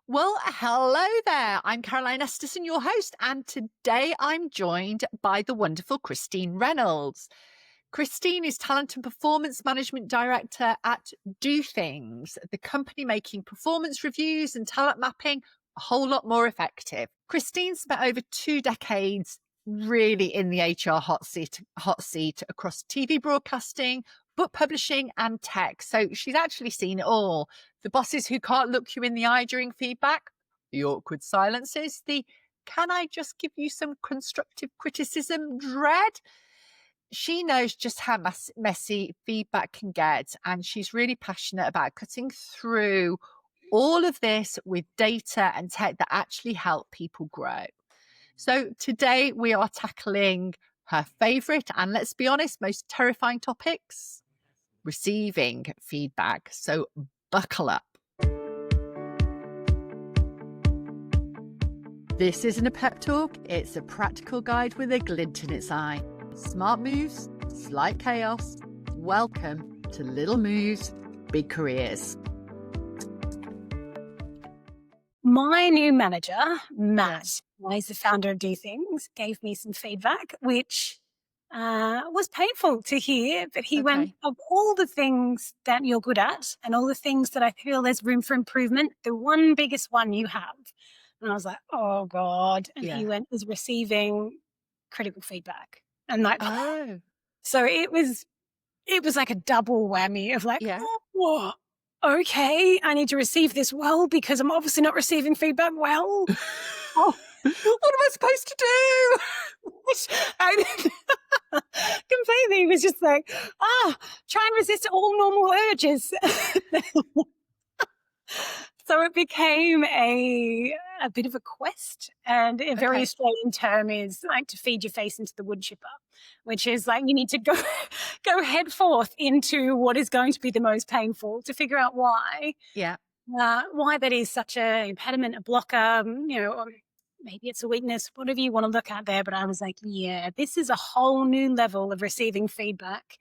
Well, hello there. I'm Caroline Esterson, your host, and today I'm joined by the wonderful Christine Reynolds. Christine is Talent and Performance Management Director at Do Things, the company making performance reviews and talent mapping a whole lot more effective. Christine spent over 2 decades really in the HR hot seat across TV broadcasting, book publishing, and tech. So she's actually seen it all. The bosses who can't look you in the eye during feedback, the awkward silences, the can I just give you some constructive criticism dread? She knows just how messy feedback can get, and she's really passionate about cutting through all of this with data and tech that actually help people grow. So today we are tackling her favourite and, let's be honest, most terrifying topics, receiving feedback. So buckle up. This isn't a pep talk, it's a practical guide with a glint in its eye. Smart moves, slight chaos. Welcome to Little Moves, Big Careers. My new manager, Matt, he's the founder of Do Things, gave me some feedback, which was painful to hear. But he went, of all the things that you're good at and all the things that I feel there's room for improvement, the one biggest one you have. And I was like, oh, God. And he went, is receiving critical feedback. And like, so it was like a double whammy of like, oh, okay, I need to receive this well because I'm obviously not receiving feedback well. What am I supposed to do? Completely. It was just like, try and resist all normal urges. So it became a bit of a quest, and a very Australian term is like to feed your face into the wood chipper, which is like you need to go head forth into what is going to be the most painful to figure out why. Why that is such a impediment, a blocker, or maybe it's a weakness, whatever you want to look at there. But I was like, this is a whole new level of receiving feedback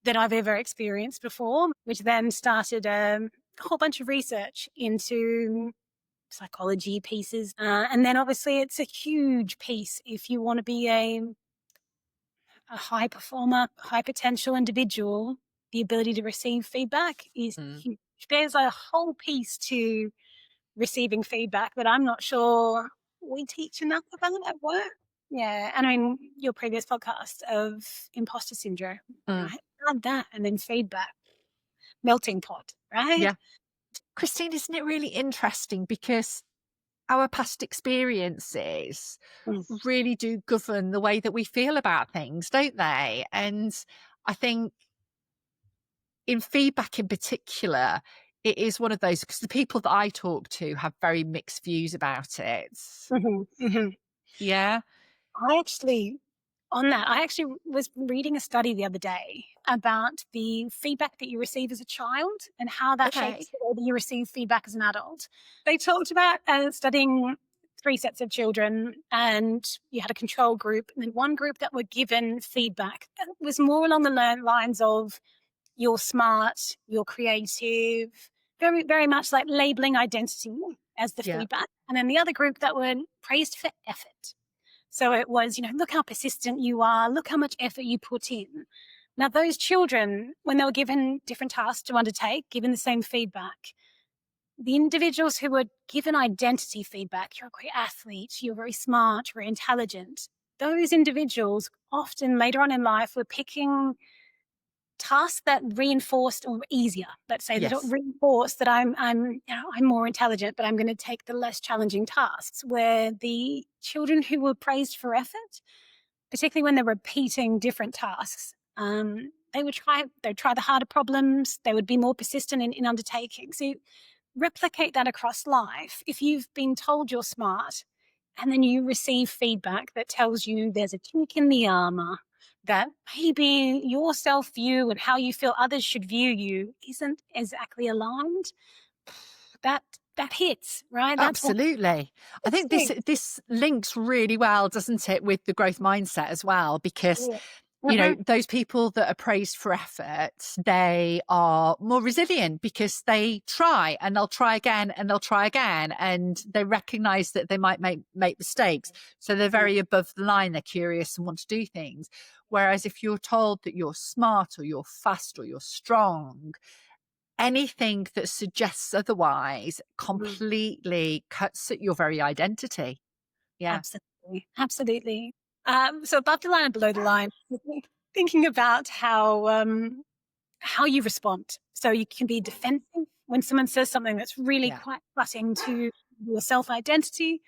that I've ever experienced before, which then started a whole bunch of research into psychology pieces. And then obviously it's a huge piece if you want to be a high performer, high potential individual. The ability to receive feedback is huge. There's a whole piece to receiving feedback that I'm not sure we teach enough about at work. Yeah. And I mean, your previous podcast of imposter syndrome, right? Add that and then feedback. Melting pot, right? Yeah. Christine, isn't it really interesting because our past experiences really do govern the way that we feel about things, don't they? And I think in feedback in particular, it is one of those, because the people that I talk to have very mixed views about it. Yeah. I actually was reading a study the other day about the feedback that you receive as a child and how that shapes the way that you receive feedback as an adult. They talked about studying 3 sets of children, and you had a control group and then one group that were given feedback that was more along the lines of you're smart, you're creative, very, very much like labeling identity as the feedback. And then the other group that were praised for effort. So it was, look how persistent you are, look how much effort you put in. Now, those children, when they were given different tasks to undertake, given the same feedback, the individuals who were given identity feedback, you're a great athlete, you're very smart, you're very intelligent, those individuals often later on in life were picking tasks that reinforced or easier. Let's say they don't reinforce that I'm more intelligent, but I'm going to take the less challenging tasks. Where the children who were praised for effort, particularly when they're repeating different tasks, they'd try the harder problems. They would be more persistent in undertaking. So replicate that across life. If you've been told you're smart, and then you receive feedback that tells you there's a chink in the armor, that maybe your self-view and how you feel others should view you isn't exactly aligned, that hits, right? Absolutely. I think this links really well, doesn't it, with the growth mindset as well, because You know, those people that are praised for effort, they are more resilient because they try and they'll try again and they'll try again, and they recognize that they might make mistakes. So they're very above the line. They're curious and want to do things. Whereas if you're told that you're smart or you're fast or you're strong, anything that suggests otherwise completely cuts at your very identity. Yeah. Absolutely. Absolutely. So above the line and below the line, thinking about how you respond. So you can be defensive when someone says something that's really Yeah. quite cutting to your self-identity.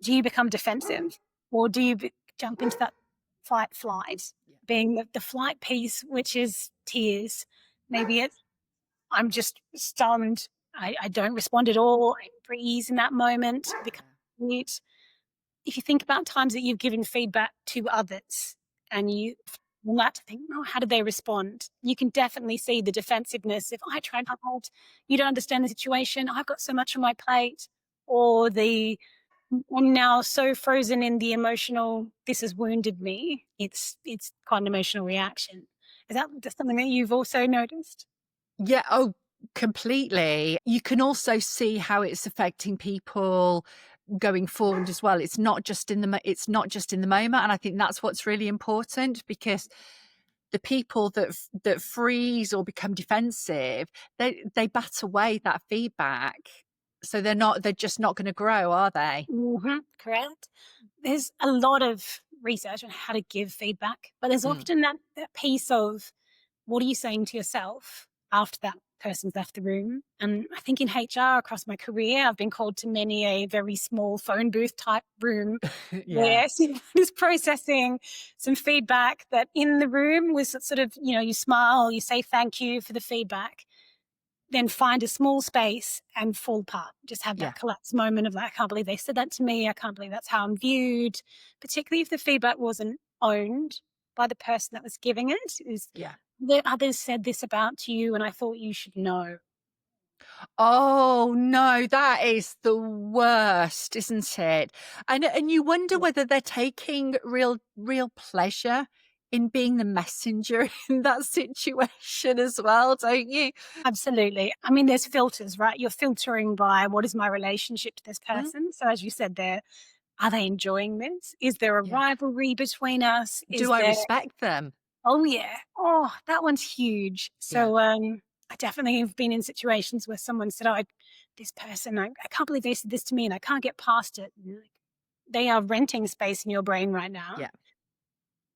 Do you become defensive, or do you jump into that fight flight, being the flight piece, which is tears? Maybe it's, I'm just stunned. I don't respond at all. I freeze in that moment, become mute. If you think about times that you've given feedback to others and you want to think, oh, how did they respond? You can definitely see the defensiveness. If I tried hard, you don't understand the situation. I've got so much on my plate, or I'm now so frozen in the emotional, this has wounded me. It's quite an emotional reaction. Is that just something that you've also noticed? Yeah. Oh, completely. You can also see how it's affecting people going forward as well. It's not just in the moment, and I think that's what's really important, because the people that freeze or become defensive, they bat away that feedback. So they're just not going to grow, are they? Correct. There's a lot of research on how to give feedback, but there's often that piece of, what are you saying to yourself after that person's left the room? And I think in HR across my career, I've been called to many a very small phone booth type room where someone is processing some feedback that in the room was sort of, you smile, you say thank you for the feedback, then find a small space and fall apart. Just have that collapse moment of like, I can't believe they said that to me. I can't believe that's how I'm viewed, particularly if the feedback wasn't owned by the person that was giving it. The others said this about you and I thought you should know. Oh no, that is the worst, isn't it? And you wonder whether they're taking real pleasure in being the messenger in that situation as well, don't you? Absolutely. I mean, there's filters, right? You're filtering by, what is my relationship to this person? So as you said there, are they enjoying this? Is there a rivalry between us? Do I respect them? Oh, yeah. Oh, that one's huge. So I definitely have been in situations where someone said, oh, this person, I can't believe they said this to me and I can't get past it. They are renting space in your brain right now. Yeah.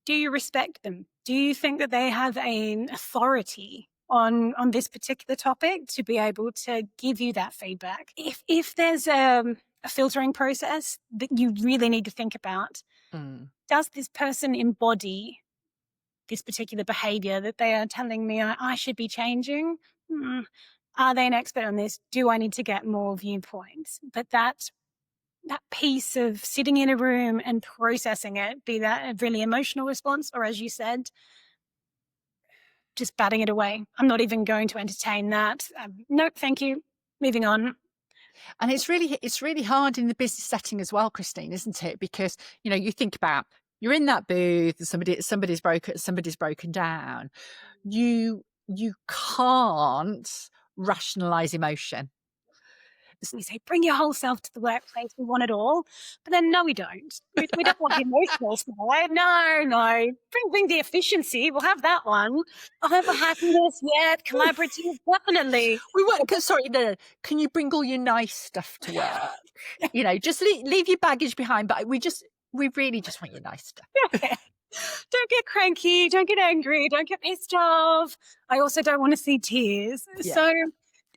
Do you respect them? Do you think that they have an authority on this particular topic to be able to give you that feedback? If there's a filtering process that you really need to think about, does this person embody this particular behavior that they are telling me I should be changing? Are they an expert on this? Do I need to get more viewpoints? But that piece of sitting in a room and processing it, be that a really emotional response, or as you said, just batting it away. I'm not even going to entertain that. No, thank you. Moving on. And it's really hard in the business setting as well, Christine, isn't it? Because, you think about, you're in that booth, somebody's broken down. You can't rationalize emotion. We say, bring your whole self to the workplace. We want it all. But then, no, we don't. We don't want the emotional side. No. Bring the efficiency. We'll have that one. I'll have the happiness. Yeah, collaborative. Definitely. We won't. Sorry, no. Can you bring all your nice stuff to work? Just leave your baggage behind. But we really just want your nice stuff. Yeah. Don't get cranky. Don't get angry. Don't get pissed off. I also don't want to see tears. Yeah. So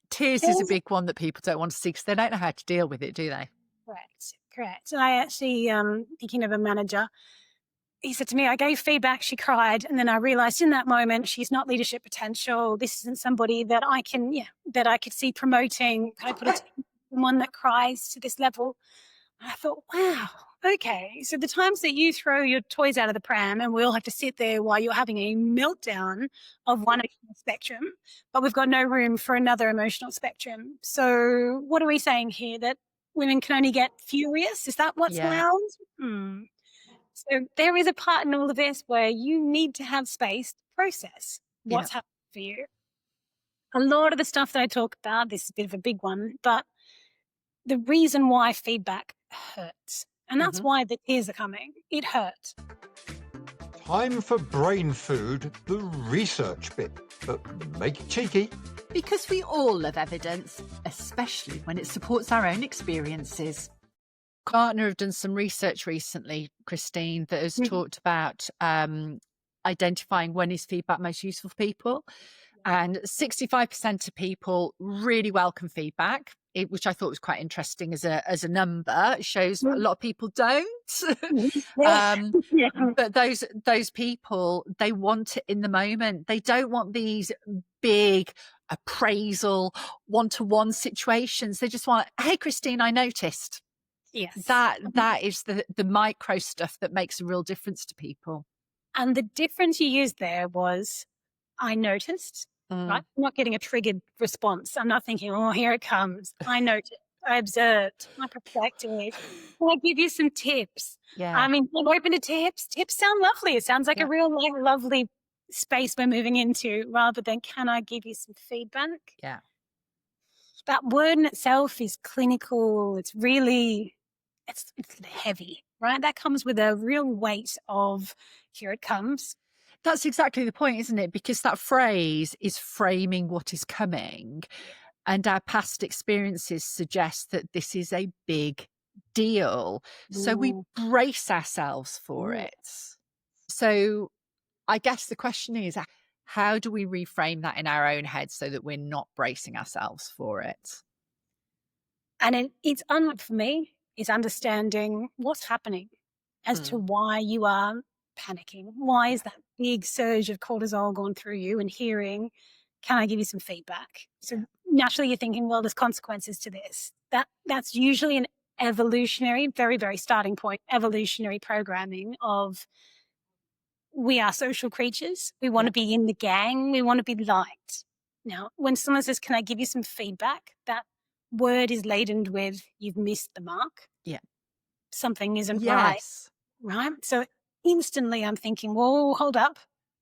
tears is a big one that people don't want to see because they don't know how to deal with it, do they? Correct. And I actually, thinking of a manager, he said to me, I gave feedback, she cried, and then I realized in that moment she's not leadership potential. This isn't somebody that that I could see promoting. Can I put a someone that cries to this level? And I thought, wow, okay. So the times that you throw your toys out of the pram and we all have to sit there while you're having a meltdown of one emotional spectrum, but we've got no room for another emotional spectrum. So what are we saying here? That women can only get furious? Is that what's allowed? So there is a part in all of this where you need to have space to process Yeah. what's happening for you. A lot of the stuff that I talk about, this is a bit of a big one, but the reason why feedback hurts, and that's Mhm. why the tears are coming, it hurts. Time for brain food, the research bit. But make it cheeky. Because we all love evidence, especially when it supports our own experiences. Gartner have done some research recently, Christine, that has talked about identifying when is feedback most useful for people. And 65% of people really welcome feedback, which I thought was quite interesting as a number. It shows a lot of people don't. Yeah. But those people, they want it in the moment. They don't want these big appraisal one-to-one situations. They just want, hey, Christine, I noticed. Yes. That is the micro stuff that makes a real difference to people. And the difference you used there was, I noticed, right? I'm not getting a triggered response. I'm not thinking, oh, here it comes. I noticed, I observed, I perspective. Can I give you some tips? Yeah. I mean, I'm open to tips. Tips sound lovely. It sounds like a real lovely space we're moving into, rather than, can I give you some feedback? Yeah. That word in itself is clinical. It's really, it's heavy, right? That comes with a real weight of, here it comes. That's exactly the point, isn't it? Because that phrase is framing what is coming. And our past experiences suggest that this is a big deal. So we brace ourselves for it. So I guess the question is, how do we reframe that in our own heads so that we're not bracing ourselves for it? And it's for me, is understanding what's happening as to why you are panicking. Why is that big surge of cortisol going through you, and hearing, can I give you some feedback? So naturally you're thinking, well, there's consequences to this. That's usually an evolutionary, very, very starting point, evolutionary programming of, we are social creatures. We want to be in the gang. We want to be liked. Now, when someone says, can I give you some feedback? That word is laden with, you've missed the mark. Yeah. Something isn't right. Right. So instantly I'm thinking, whoa, hold up.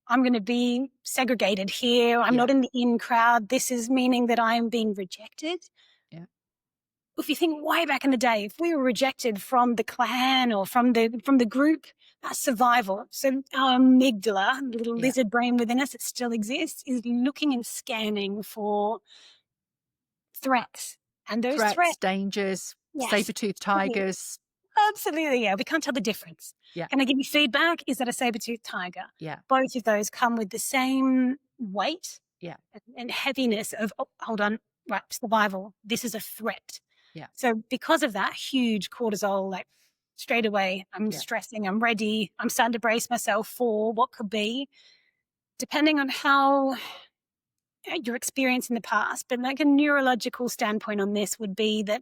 I'm going to be segregated here. I'm not in the in crowd. This is meaning that I am being rejected. Yeah. If you think way back in the day, if we were rejected from the clan or from the group, that's survival. So our amygdala, the little lizard brain within us, it still exists, is looking and scanning for threats. And those threats, dangers, saber-toothed tigers. Absolutely, yeah. We can't tell the difference. Yeah. Can I give you feedback? Is that a saber-toothed tiger? Yeah. Both of those come with the same weight and heaviness of, oh, hold on, right, survival. This is a threat. Yeah. So because of that huge cortisol, like straight away, I'm stressing, I'm ready, I'm starting to brace myself for what could be, depending on how your experience in the past. But like a neurological standpoint on this would be that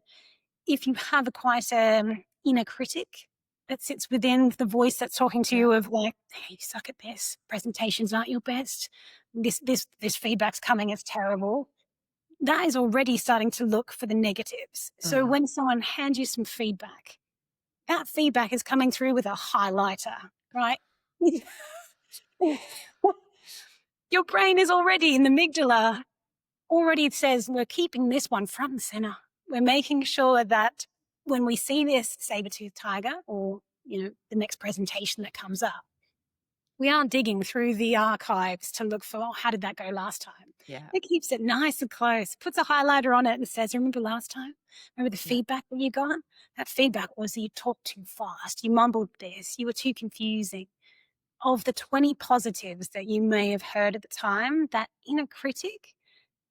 if you have a quite inner critic that sits within the voice that's talking to you of like, hey, you suck at this, presentations aren't your best, this feedback's coming, it's terrible, that is already starting to look for the negatives. So when someone hands you some feedback, that feedback is coming through with a highlighter, right? Your brain is already in the amygdala, already says, we're keeping this one front and center. We're making sure that when we see this saber-toothed tiger or, the next presentation that comes up, we aren't digging through the archives to look for, how did that go last time? Yeah. It keeps it nice and close, puts a highlighter on it and says, remember last time? Remember the feedback that you got? That feedback was that you talked too fast, you mumbled this, you were too confusing. Of the 20 positives that you may have heard at the time, that inner critic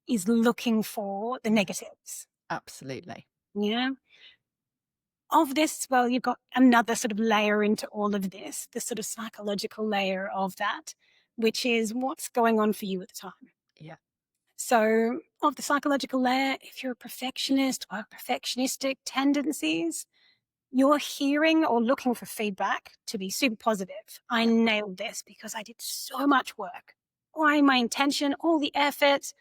is looking for the negatives. Absolutely. Yeah. Of this, well, you've got another sort of layer into all of this, the sort of psychological layer of that, which is what's going on for you at the time. Yeah. So of the psychological layer, if you're a perfectionist or perfectionistic tendencies, you're hearing or looking for feedback to be super positive. I nailed this because I did so much work. All my intention, all the effort,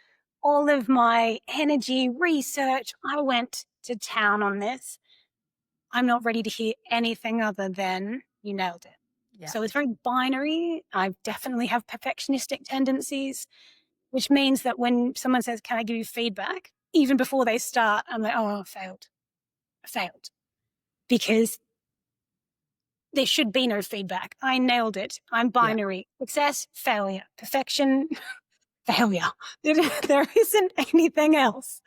all of my energy, research, I went to town on this. I'm not ready to hear anything other than, you nailed it. Yeah. So it's very binary. I definitely have perfectionistic tendencies, which means that when someone says, can I give you feedback? Even before they start, I'm like, oh, I failed. Because there should be no feedback. I nailed it. I'm binary. Success, failure. Perfection, failure. There isn't anything else.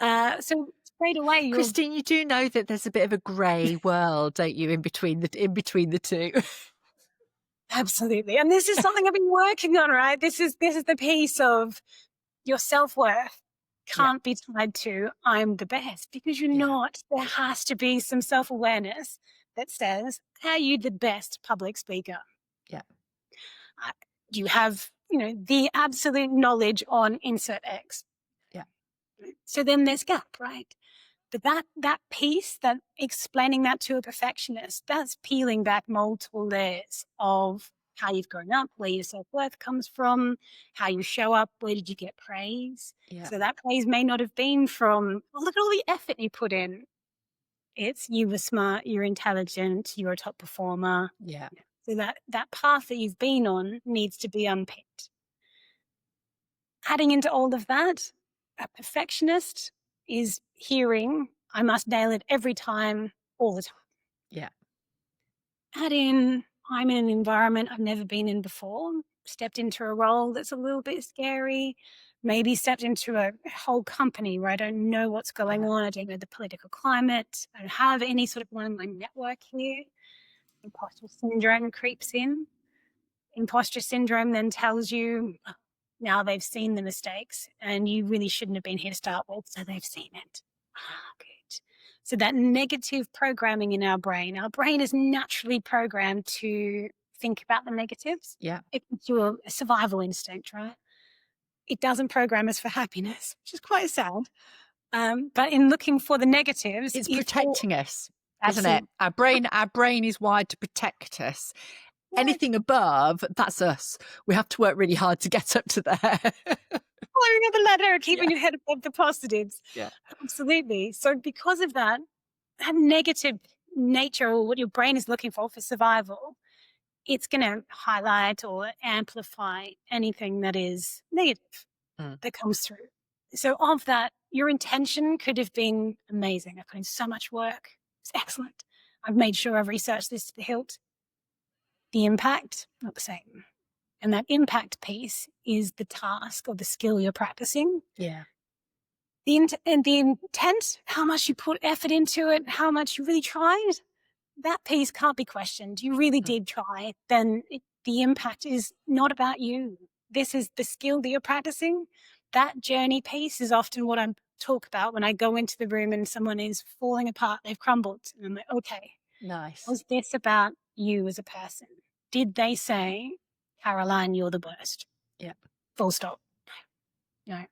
So straight away, Christine, you do know that there's a bit of a grey world, don't you, in between the two? Absolutely. And this is something I've been working on, right? This is the piece of your self-worth can't be tied to I'm the best, because you're not. There has to be some self-awareness that says, are you the best public speaker? Yeah. Do you have, the absolute knowledge on insert X? Yeah. So then there's gap, right? But that piece, that explaining that to a perfectionist, that's peeling back multiple layers of how you've grown up, where your self-worth comes from, how you show up, where did you get praise? Yeah. So that praise may not have been from, oh, look at all the effort you put in. It's you were smart, you're intelligent, you're a top performer. Yeah. So that path that you've been on needs to be unpicked. Adding into all of that, a perfectionist is hearing, I must nail it every time, all the time. Yeah. Add in, I'm in an environment I've never been in before, stepped into a role that's a little bit scary, maybe stepped into a whole company where I don't know what's going on, I don't know the political climate, I don't have any sort of one in my network here. Imposter syndrome creeps in. Imposter syndrome then tells you, now they've seen the mistakes and you really shouldn't have been here to start with, so they've seen it. Good. So that negative programming in our brain is naturally programmed to think about the negatives. Yeah. It gives you a survival instinct, right? It doesn't program us for happiness, which is quite sad. But in looking for the negatives, It's protecting us, isn't Absolutely. it? Our brain is wired to protect us. Anything above, that's us. We have to work really hard to get up to there. Climbing up the ladder, keeping your head above the positives. Yeah. Absolutely. So because of that negative nature, or what your brain is looking for survival, it's going to highlight or amplify anything that is negative that comes through. So of that, your intention could have been amazing. I put in so much work. It's excellent. I've made sure I've researched this to the hilt. The impact, not the same. And that impact piece is the task or the skill you're practicing. Yeah. The intent, how much you put effort into it, how much you really tried, that piece can't be questioned. You really did try. Then the impact is not about you. This is the skill that you're practicing. That journey piece is often what I talk about when I go into the room and someone is falling apart, they've crumbled. And I'm like, okay, Nice. was this about you as a person? Did they say, Caroline, you're the worst? Yeah. Full stop. No.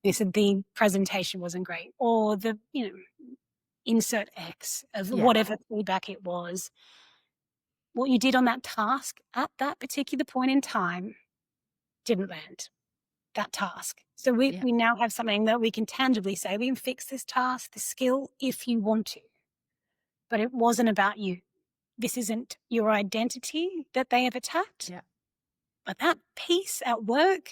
They said the presentation wasn't great, or the, insert X of whatever feedback it was. What you did on that task at that particular point in time didn't land, that task. So we now have something that we can tangibly say, we can fix this task, the skill, if you want to. But it wasn't about you. This isn't your identity that they have attacked. Yeah. But that piece at work,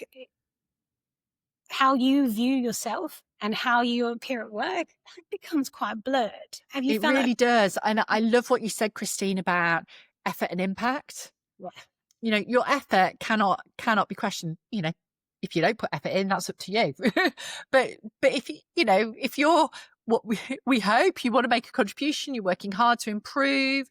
how you view yourself and how you appear at work, that becomes quite blurred. Have you found really does. And I love what you said, Christine, about effort and impact. Yeah. Your effort cannot be questioned. If you don't put effort in, that's up to you. but if you're what we hope you want to make a contribution, you're working hard to improve,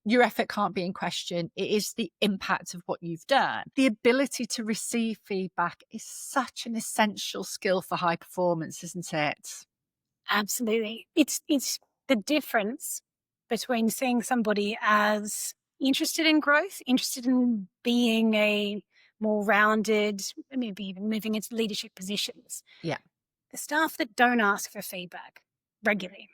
your effort can't be in question. It is the impact of what you've done. The ability to receive feedback is such an essential skill for high performance, isn't it? Absolutely. It's the difference between seeing somebody as interested in growth, interested in being a more rounded, maybe even moving into leadership positions. Yeah. The staff that don't ask for feedback regularly,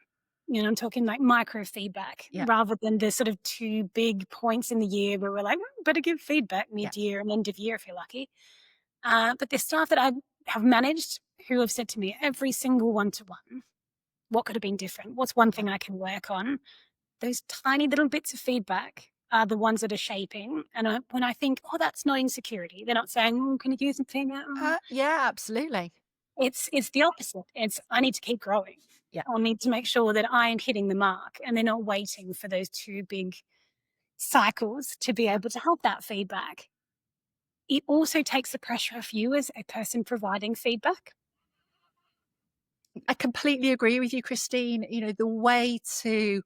I'm talking like micro feedback, rather than the sort of two big points in the year where we're like, better give feedback mid-year and end of year if you're lucky. But the staff that I have managed who have said to me every single one-to-one, what could have been different? What's one thing I can work on? Those tiny little bits of feedback are the ones that are shaping. And when I think, oh, that's not insecurity, they're not saying, oh, can you use something? Yeah, absolutely. It's the opposite. It's I need to keep growing. Yeah. I need to make sure that I am hitting the mark, and they're not waiting for those two big cycles to be able to help that feedback. It also takes the pressure off you as a person providing feedback. I completely agree with you, Christine. The way to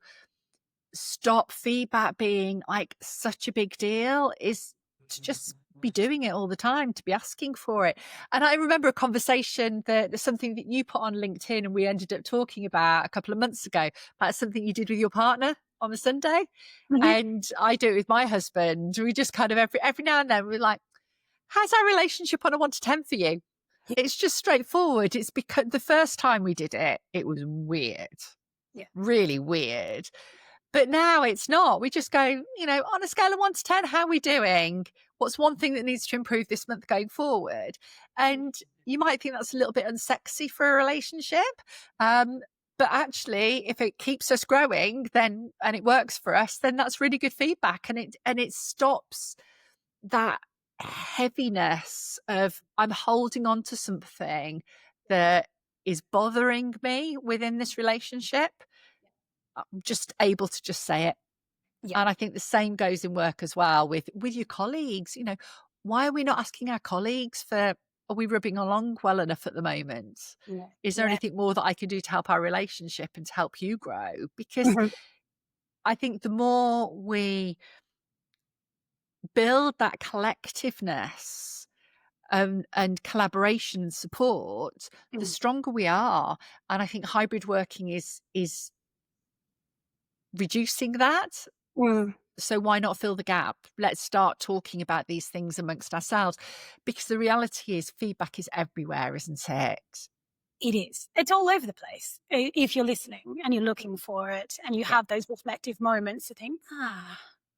stop feedback being like such a big deal is to just be doing it all the time, to be asking for it. And I remember a conversation that something that you put on LinkedIn and we ended up talking about a couple of months ago about something you did with your partner on a Sunday. Mhm. And I do it with my husband. We just kind of every now and then we're like, how's our relationship on a 1 to 10 for you? It's just straightforward. It's because the first time we did it, it was weird. Yeah. Really weird. But now it's not. We just go, on a scale of 1 to 10, how are we doing? What's one thing that needs to improve this month going forward? And you might think that's a little bit unsexy for a relationship. But actually, if it keeps us growing, then and it works for us, then that's really good feedback. And it stops that heaviness of I'm holding on to something that is bothering me within this relationship. I'm just able to just say it. Yeah. And I think the same goes in work as well with your colleagues. Why are we not asking our colleagues for, are we rubbing along well enough at the moment? Yeah. Is there Yeah. anything more that I can do to help our relationship and to help you grow? Because Mhm. I think the more we build that collectiveness and collaboration and support, the Mm. stronger we are. And I think hybrid working is reducing that. Mm. So why not fill the gap? Let's start talking about these things amongst ourselves, because the reality is feedback is everywhere, isn't it? It is. It's all over the place. If you're listening and you're looking for it and you have those reflective moments to think,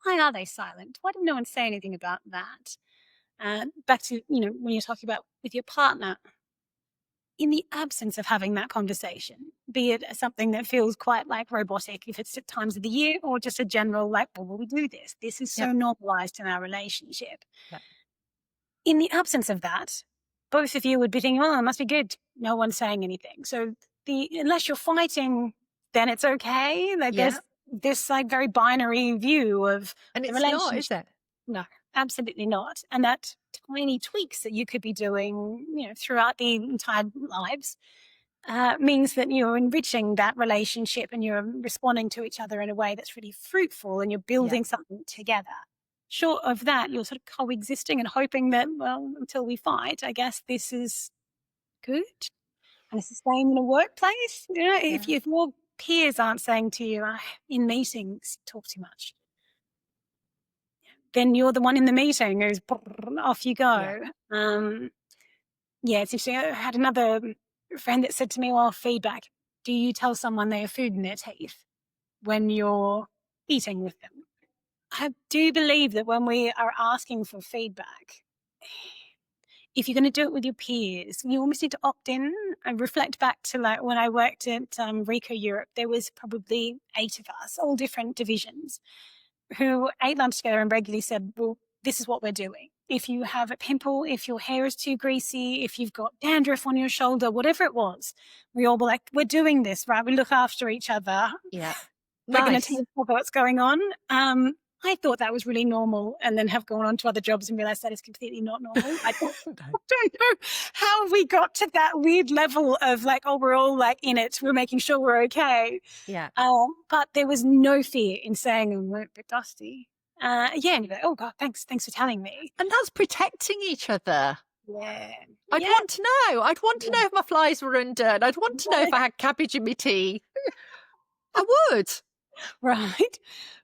why are they silent? Why did no one say anything about that? Back to, when you're talking about with your partner, in the absence of having that conversation, be it something that feels quite like robotic, if it's at times of the year, or just a general, like, well, will we do this? This is so normalized in our relationship. Yep. In the absence of that, both of you would be thinking, oh, it must be good. No one's saying anything. So unless you're fighting, then it's okay. Like there's this like very binary view of And the it's not, relationship. is it? No, absolutely not. And that tiny tweaks that you could be doing, throughout the entire lives, means that you're enriching that relationship and you're responding to each other in a way that's really fruitful and you're building something together. Short of that, you're sort of coexisting and hoping that, well, until we fight, I guess this is good. And it's the same in a workplace. If your peers aren't saying to you, in meetings, talk too much, then you're the one in the meeting who's off you go. It's interesting. I had another friend that said to me, well, feedback. Do you tell someone they have food in their teeth when you're eating with them? I do believe that when we are asking for feedback, if you're going to do it with your peers, you almost need to opt in and reflect back to like when I worked at Rico Europe, there was probably 8 of us, all different divisions, who ate lunch together and regularly said, well, this is what we're doing. If you have a pimple, if your hair is too greasy, if you've got dandruff on your shoulder, whatever it was, we all were like, we're doing this, right? We look after each other. Yeah. We're going to tell you what's going on. I thought that was really normal and then have gone on to other jobs and realized that is completely not normal. I don't know how we got to that weird level of like, oh, we're all like in it. We're making sure we're okay. Yeah. But there was no fear in saying, oh, we're a bit dusty. And you're like, oh God, thanks for telling me. And that's protecting each other. Yeah. I'd want to know. I'd want to know if my flies were undone. I'd want to know if I had cabbage in my tea. I would. Right.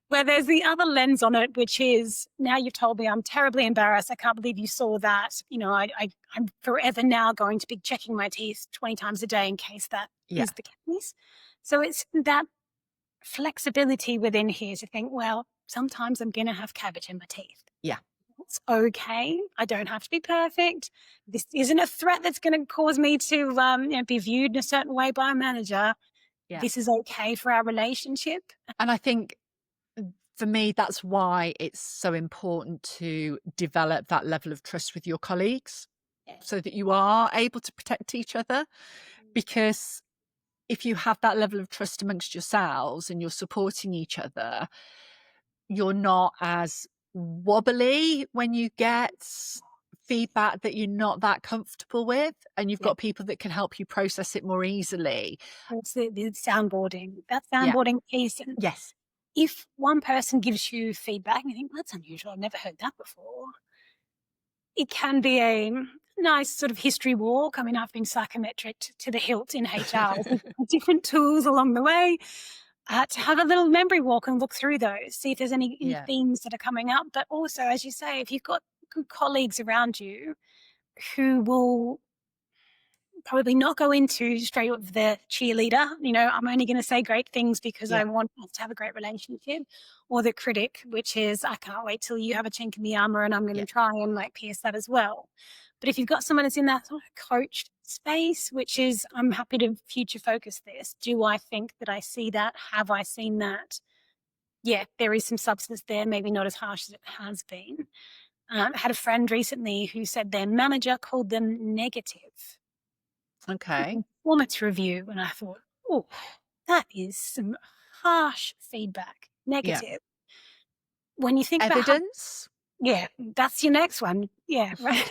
Where there's the other lens on it, which is, now you've told me I'm terribly embarrassed. I can't believe you saw that. I'm forever now going to be checking my teeth 20 times a day in case that is the case. So it's that flexibility within here to think, well, sometimes I'm going to have cabbage in my teeth. Yeah. It's okay. I don't have to be perfect. This isn't a threat that's going to cause me to be viewed in a certain way by a manager. Yeah. This is okay for our relationship. And I think for me, that's why it's so important to develop that level of trust with your colleagues Yeah. so that you are able to protect each other. Because if you have that level of trust amongst yourselves and you're supporting each other, you're not as wobbly when you get feedback that you're not that comfortable with, and you've Yeah. got people that can help you process it more easily. It's the soundboarding, that Yeah. soundboarding piece. And Yes. if one person gives you feedback and you think, that's unusual, I've never heard that before, it can be a nice sort of history walk. I mean, I've been psychometric to the hilt in HR, with different tools along the way, to have a little memory walk and look through those, see if there's any Yeah. themes that are coming up. But also, as you say, if you've got good colleagues around you who will probably not go into straight with the cheerleader, I'm only going to say great things because I Yeah. want us to have a great relationship, or the critic, which is, I can't wait till you have a chink in the armor and I'm going to Yeah. try and pierce that as well. But if you've got someone that's in that sort of coached space, which is, I'm happy to future focus this. Do I think that I see that? Have I seen that? Yeah, there is some substance there, maybe not as harsh as it has been. I had a friend recently who said their manager called them negative Okay. performance review, and I thought, oh, that is some harsh feedback, Yeah. negative. When you think about Evidence. yeah, that's your next one. Yeah, right.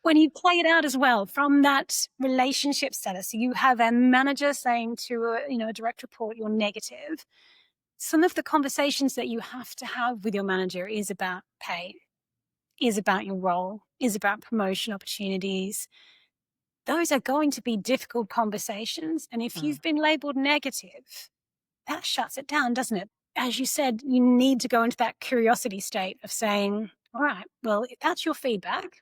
When you play it out as well from that relationship status, you have a manager saying to a direct report, you're negative. Some of the conversations that you have to have with your manager is about pay, is about your role, is about promotion opportunities. Those are going to be difficult conversations. And if you've been labeled negative, that shuts it down, doesn't it? As you said, you need to go into that curiosity state of saying, all right, well, if that's your feedback,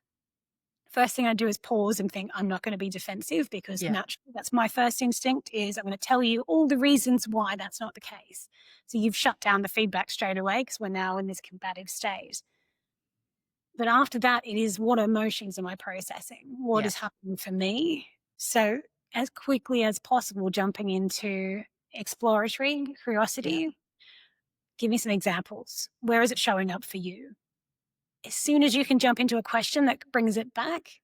first thing I do is pause and think, I'm not going to be defensive, because Yeah. naturally that's my first instinct, is I'm going to tell you all the reasons why that's not the case. So you've shut down the feedback straight away because we're now in this combative state. But after that, it is, what emotions am I processing? What is Yes. happening for me? So as quickly as possible, jumping into exploratory curiosity. Give me some examples. Where is it showing up for you? As soon as you can jump into a question that brings it back,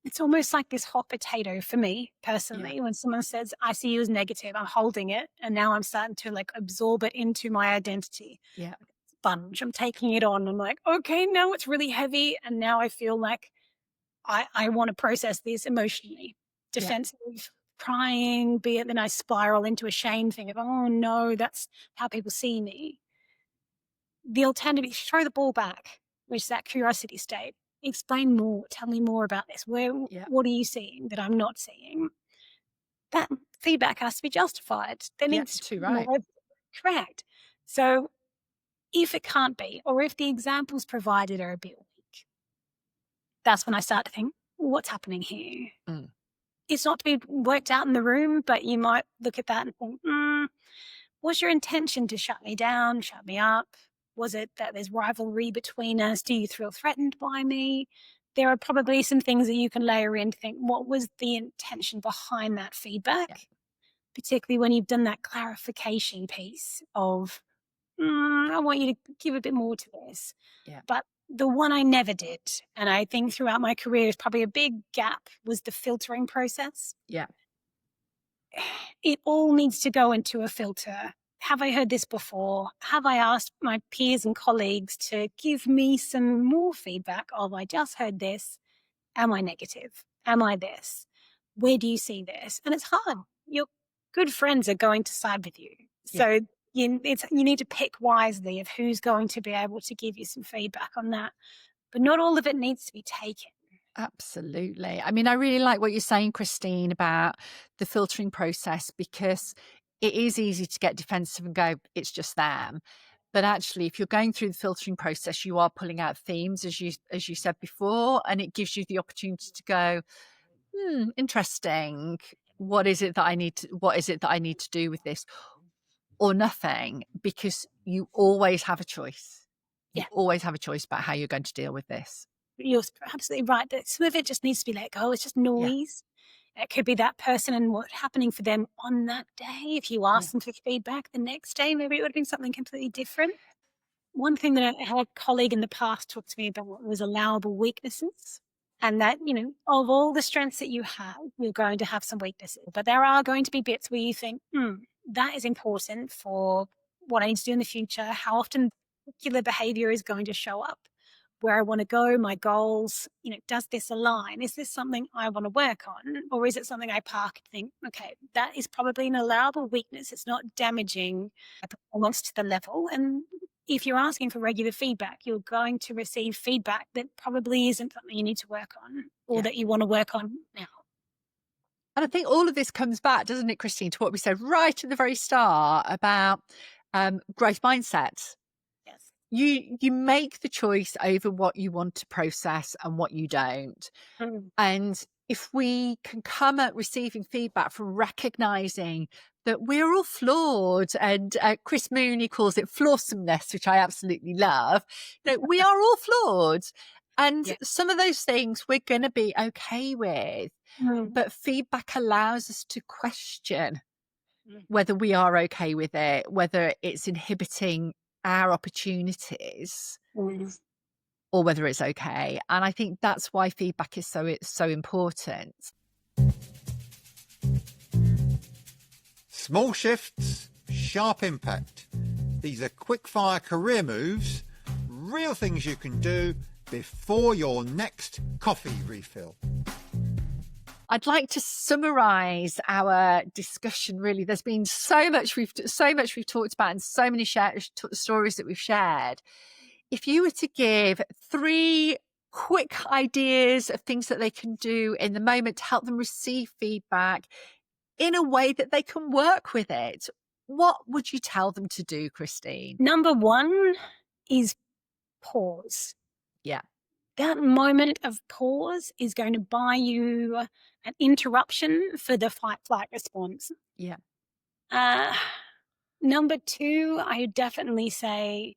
it's almost like this hot potato for me personally. When someone says, I see you as negative, I'm holding it and now I'm starting to absorb it into my identity. Yeah. Sponge, I'm taking it on. I'm like, okay, now it's really heavy. And now I feel like I want to process this emotionally. Defensive, crying, be it then I spiral into a shame thing of, oh no, that's how people see me. The alternative is throw the ball back, which is that curiosity state. Explain more, tell me more about this. What are you seeing that I'm not seeing? That feedback has to be justified. There Yeah. needs to Too be right. more. Correct. So if it can't be, or if the examples provided are a bit weak, that's when I start to think, what's happening here? It's not to be worked out in the room, but you might look at that and think, was your intention to shut me down, shut me up? Was it that there's rivalry between us? Do you feel threatened by me? There are probably some things that you can layer in to think, what was the intention behind that feedback? Particularly when you've done that clarification piece of, I want you to give a bit more to this. Yeah. But the one I never did, and I think throughout my career is probably a big gap, was the filtering process. Yeah. It all needs to go into a filter. Have I heard this before? Have I asked my peers and colleagues to give me some more feedback of, I just heard this. Am I negative? Am I this? Where do you see this? And it's hard. Your good friends are going to side with you. So you need to pick wisely of who's going to be able to give you some feedback on that. But not all of it needs to be taken. Absolutely. I mean, I really like what you're saying, Christine, about the filtering process, because it is easy to get defensive and go, it's just them. But actually, if you're going through the filtering process, you are pulling out themes, as you said before, and it gives you the opportunity to go, interesting. What is it that I need to do with this? Or nothing, because you always have a choice. You Yeah. always have a choice about how you're going to deal with this. You're absolutely right. Some of it just needs to be let go. It's just noise. It could be that person and what's happening for them on that day. If you ask them for feedback the next day, maybe it would have been something completely different. One thing that I had a colleague in the past talk to me about was allowable weaknesses. And that, of all the strengths that you have, you're going to have some weaknesses. But there are going to be bits where you think, that is important for what I need to do in the future, how often particular behavior is going to show up, where I want to go, my goals, does this align? Is this something I want to work on? Or is it something I park and think, okay, that is probably an allowable weakness. It's not damaging my performance to the level. And if you're asking for regular feedback, you're going to receive feedback that probably isn't something you need to work on or that you want to work on now. And I think all of this comes back, doesn't it, Christine, to what we said right at the very start about growth mindset. Yes. You make the choice over what you want to process and what you don't. And if we can come at receiving feedback from recognizing that we're all flawed, and Chris Mooney calls it flawsomeness, which I absolutely love. We are all flawed. And some of those things we're going to be okay with. But feedback allows us to question whether we are okay with it, whether it's inhibiting our opportunities or whether it's okay. And I think that's why feedback is so important. Small shifts, sharp impact. These are quick-fire career moves, real things you can do before your next coffee refill. I'd like to summarise our discussion. Really, there's been so much we've talked about, and so many stories that we've shared. If you were to give 3 quick ideas of things that they can do in the moment to help them receive feedback in a way that they can work with it, what would you tell them to do, Christine? Number 1 is pause. Yeah. That moment of pause is going to buy you an interruption for the fight-flight response. Yeah. Number 2, I would definitely say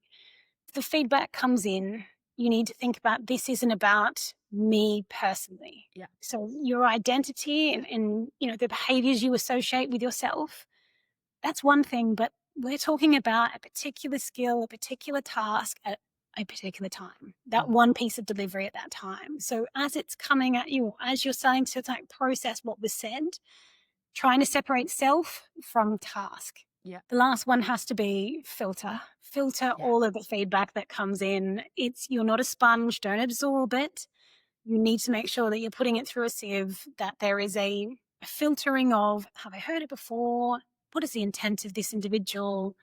if the feedback comes in, you need to think about this isn't about me personally. Yeah. So your identity and the behaviors you associate with yourself, that's one thing, but we're talking about a particular skill, a particular task at a particular time, that one piece of delivery at that time. So as it's coming at you, as you're starting to process what was said, trying to separate self from task. Yeah. The last one has to be filter all of the feedback that comes in. You're not a sponge, don't absorb it. You need to make sure that you're putting it through a sieve, that there is a filtering of, have I heard it before? What is the intent of this individual?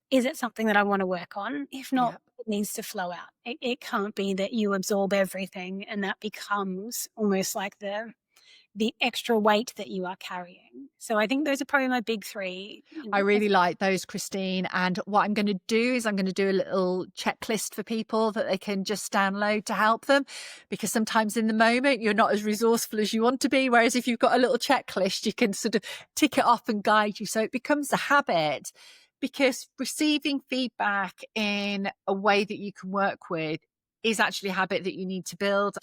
Is it something that I want to work on? If not, it needs to flow out. It can't be that you absorb everything and that becomes almost like the extra weight that you are carrying. So I think those are probably my big 3. I really like those, Christine. And what I'm going to do is I'm going to do a little checklist for people that they can just download to help them, because sometimes in the moment you're not as resourceful as you want to be. Whereas if you've got a little checklist, you can sort of tick it off and guide you. So it becomes a habit, because receiving feedback in a way that you can work with is actually a habit that you need to build.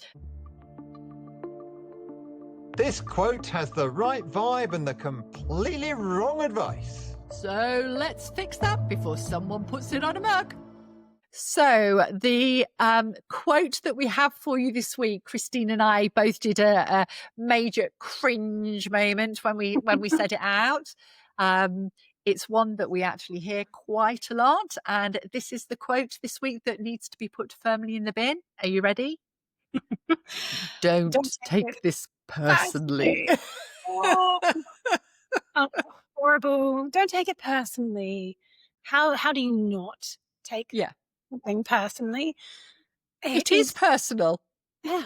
This quote has the right vibe and the completely wrong advice. So let's fix that before someone puts it on a mug. So the quote that we have for you this week, Christine and I both did a major cringe moment when we said it out. It's one that we actually hear quite a lot. And this is the quote this week that needs to be put firmly in the bin. Are you ready? Don't take this personally. Oh, horrible. Don't take it personally. How do you not take something personally? It is personal. Yeah.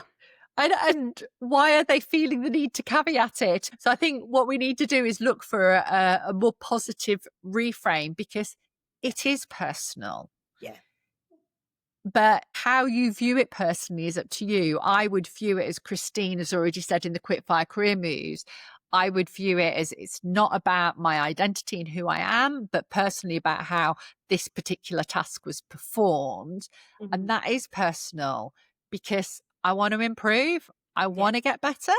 And why are they feeling the need to caveat it? So I think what we need to do is look for a more positive reframe, because it is personal. Yeah. But how you view it personally is up to you. I would view it, as Christine has already said in the Quickfire Career Moves, I would view it as it's not about my identity and who I am, but personally about how this particular task was performed. And that is personal, because I want to improve. I want to get better.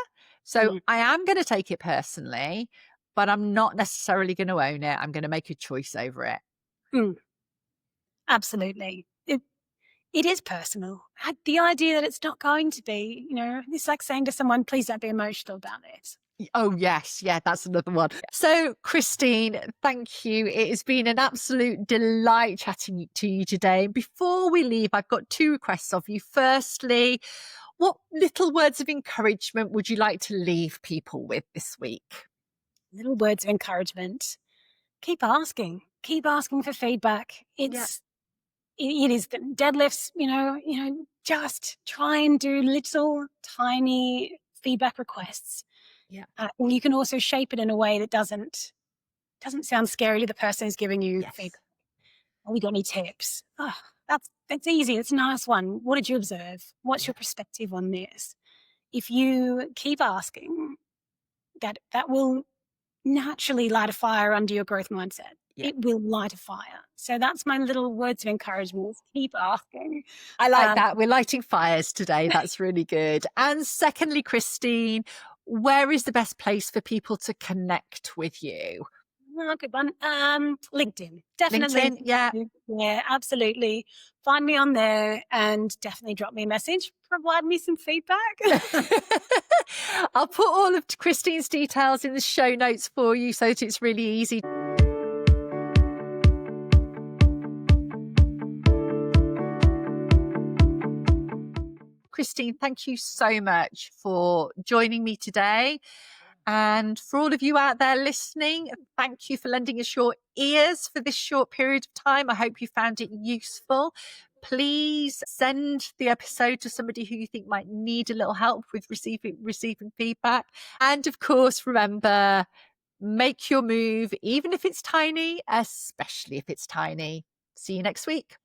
So I am going to take it personally, but I'm not necessarily going to own it. I'm going to make a choice over it. Absolutely. It is personal. The idea that it's not going to be, it's like saying to someone, please don't be emotional about it. Oh, yes. Yeah, that's another one. So, Christine, thank you. It has been an absolute delight chatting to you today. Before we leave, I've got 2 requests of you. Firstly, what little words of encouragement would you like to leave people with this week? Little words of encouragement. Keep asking for feedback. It is the deadlifts, just try and do little tiny feedback requests. Yeah. You can also shape it in a way that doesn't sound scary to the person who's giving you feedback. Have you got any tips? Oh, that's easy. It's a nice one. What did you observe? What's your perspective on this? If you keep asking, that will naturally light a fire under your growth mindset. It will light a fire. So that's my little words of encouragement. Keep asking. I like that. We're lighting fires today. That's really good. And secondly, Christine, where is the best place for people to connect with you? Oh, good one. LinkedIn. Definitely. LinkedIn, yeah. Yeah, absolutely. Find me on there and definitely drop me a message. Provide me some feedback. I'll put all of Christine's details in the show notes for you so that it's really easy. Christine, thank you so much for joining me today. And for all of you out there listening, thank you for lending us your ears for this short period of time. I hope you found it useful. Please send the episode to somebody who you think might need a little help with receiving feedback. And of course, remember, make your move, even if it's tiny, especially if it's tiny. See you next week.